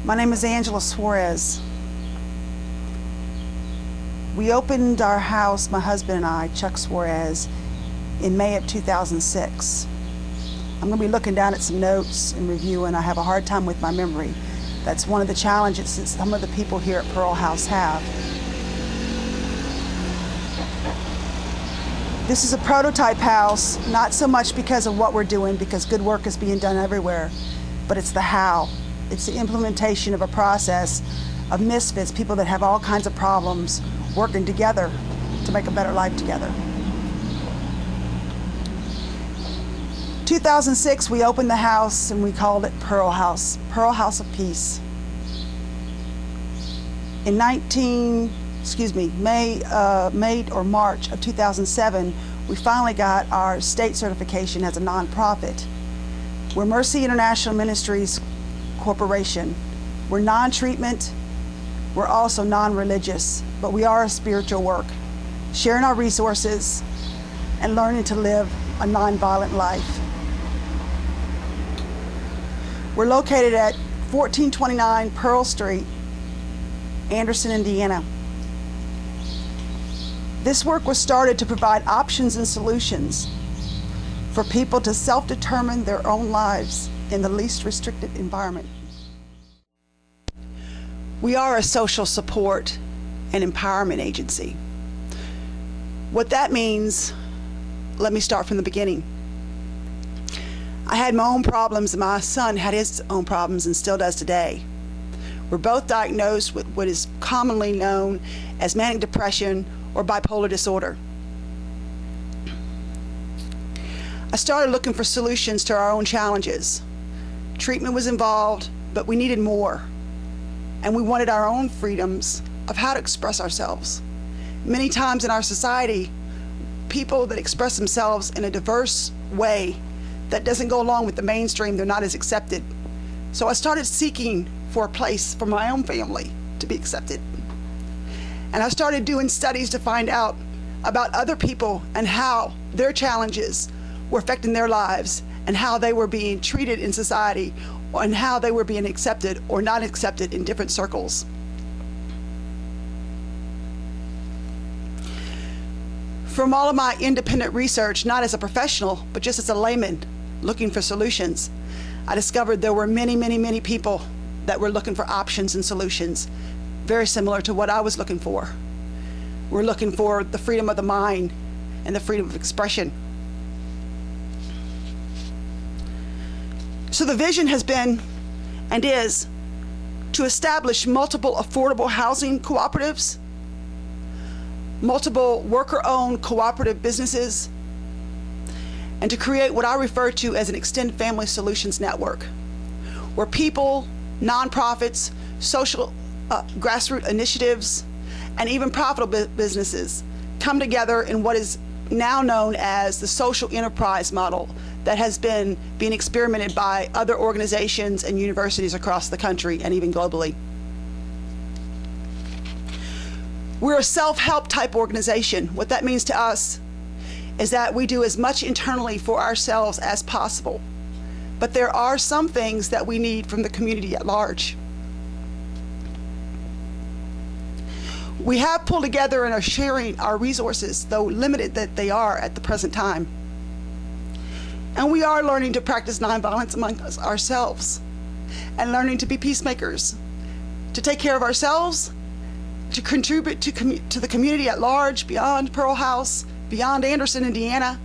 My name is Swirls. We opened our house, my husband and I, Chuck Swirls, in May of 2006. I'm going to be looking down at some notes and reviewing. I have a hard time with my memory. That's one of the challenges that some of the people here at Pearl House have. This is a prototype house, not so much because of what we're doing, because good work is being done everywhere, but it's the how. It's the implementation of a process of misfits, people that have all kinds of problems, working together to make a better life together. 2006, we opened the house and we called it Pearl House of Peace. In May or March of 2007, we finally got our state certification as a nonprofit. We're Mercy International Ministries Corporation. We're non-treatment, we're also non-religious, but we are a spiritual work, sharing our resources and learning to live a non-violent life. We're located at 1429 Pearl Street, Anderson, Indiana. This work was started to provide options and solutions for people to self-determine their own lives in the least restricted environment. We are a social support and empowerment agency. What that means, let me start from the beginning. I had my own problems, and my son had his own problems and still does today. We're both diagnosed with what is commonly known as manic depression or bipolar disorder. I started looking for solutions to our own challenges. Treatment was involved, but we needed more. And we wanted our own freedoms of how to express ourselves. Many times in our society, people that express themselves in a diverse way that doesn't go along with the mainstream, they're not as accepted. So I started seeking for a place for my own family to be accepted. And I started doing studies to find out about other people and how their challenges were affecting their lives and how they were being treated in society and how they were being accepted or not accepted in different circles. From all of my independent research, not as a professional, but just as a layman looking for solutions, I discovered there were many, many, many people that were looking for options and solutions very similar to what I was looking for. We're looking for the freedom of the mind and the freedom of expression. So the vision has been and is to establish multiple affordable housing cooperatives, multiple worker-owned cooperative businesses, and to create what I refer to as an extended family solutions network, where people, nonprofits, social grassroots initiatives, and even profitable businesses come together in what is now known as the social enterprise model that has been being experimented by other organizations and universities across the country and even globally. We're a self-help type organization. What that means to us is that we do as much internally for ourselves as possible. But there are some things that we need from the community at large. We have pulled together and are sharing our resources, though limited that they are at the present time. And we are learning to practice nonviolence among ourselves and learning to be peacemakers, to take care of ourselves, to contribute to the community at large, beyond Pearl House, beyond Anderson, Indiana,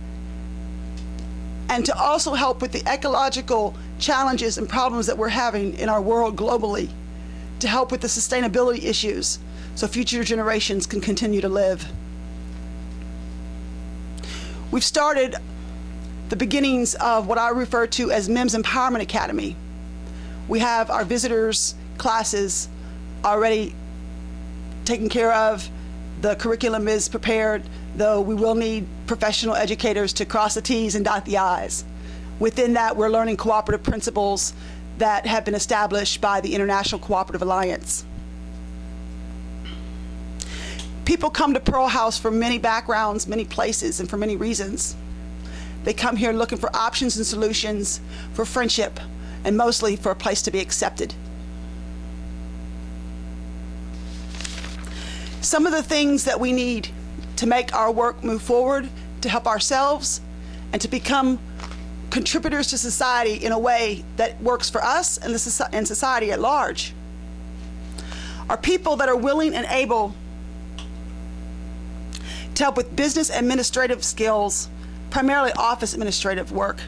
and to also help with the ecological challenges and problems that we're having in our world globally, to help with the sustainability issues so future generations can continue to live. We've started the beginnings of what I refer to as MIMS Empowerment Academy. We have our visitors classes already taken care of. The curriculum is prepared, though we will need professional educators to cross the T's and dot the I's. Within that, we're learning cooperative principles that have been established by the International Cooperative Alliance. People come to Pearl House from many backgrounds, many places, and for many reasons. They come here looking for options and solutions, for friendship, and mostly for a place to be accepted. Some of the things that we need to make our work move forward, to help ourselves, and to become contributors to society in a way that works for us and society at large, are people that are willing and able to help with business administrative skills, primarily office administrative work.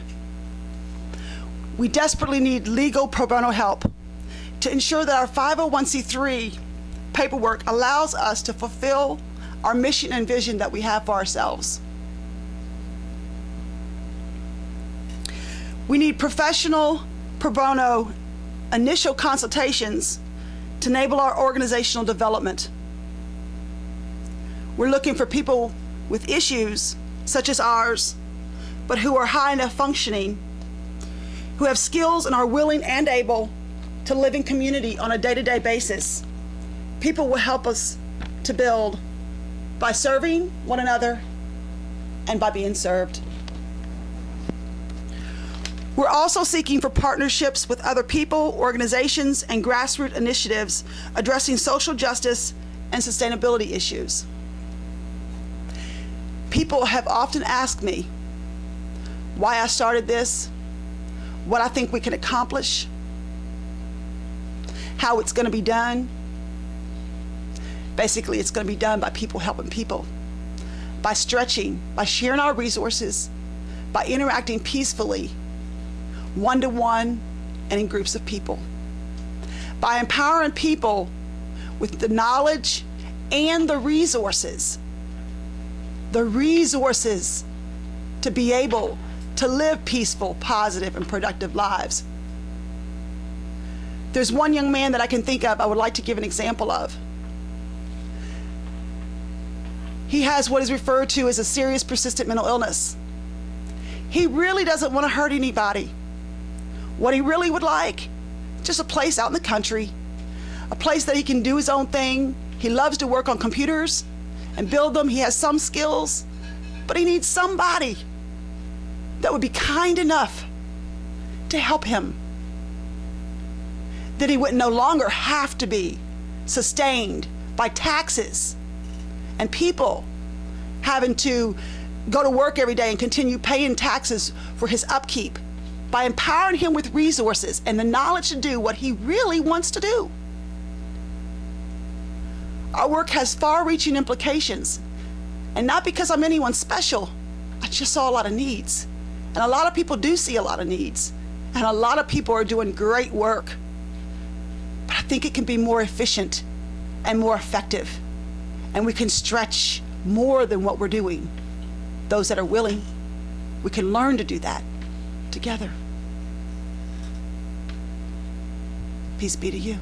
We desperately need legal pro bono help to ensure that our 501c3 paperwork allows us to fulfill our mission and vision that we have for ourselves. We need professional pro bono initial consultations to enable our organizational development. We're looking for people with issues such as ours, but who are high enough functioning, who have skills and are willing and able to live in community on a day-to-day basis. People will help us to build by serving one another and by being served. We're also seeking for partnerships with other people, organizations, and grassroots initiatives addressing social justice and sustainability issues. People have often asked me why I started this, what I think we can accomplish, how it's going to be done. Basically, it's going to be done by people helping people, by stretching, by sharing our resources, by interacting peacefully, one-to-one and in groups of people, by empowering people with the knowledge and the resources to be able to live peaceful, positive, and productive lives. There's one young man that I can think of I would like to give an example of. He has what is referred to as a serious persistent mental illness. He really doesn't want to hurt anybody. What he really would like, just a place out in the country, a place that he can do his own thing. He loves to work on computers and build them. He has some skills, but he needs somebody that would be kind enough to help him, that he would no longer have to be sustained by taxes and people having to go to work every day and continue paying taxes for his upkeep, by empowering him with resources and the knowledge to do what he really wants to do. Our work has far-reaching implications, and not because I'm anyone special. I just saw a lot of needs, and a lot of people do see a lot of needs, and a lot of people are doing great work, but I think it can be more efficient and more effective, and we can stretch more than what we're doing. Those that are willing, we can learn to do that together. Peace be to you.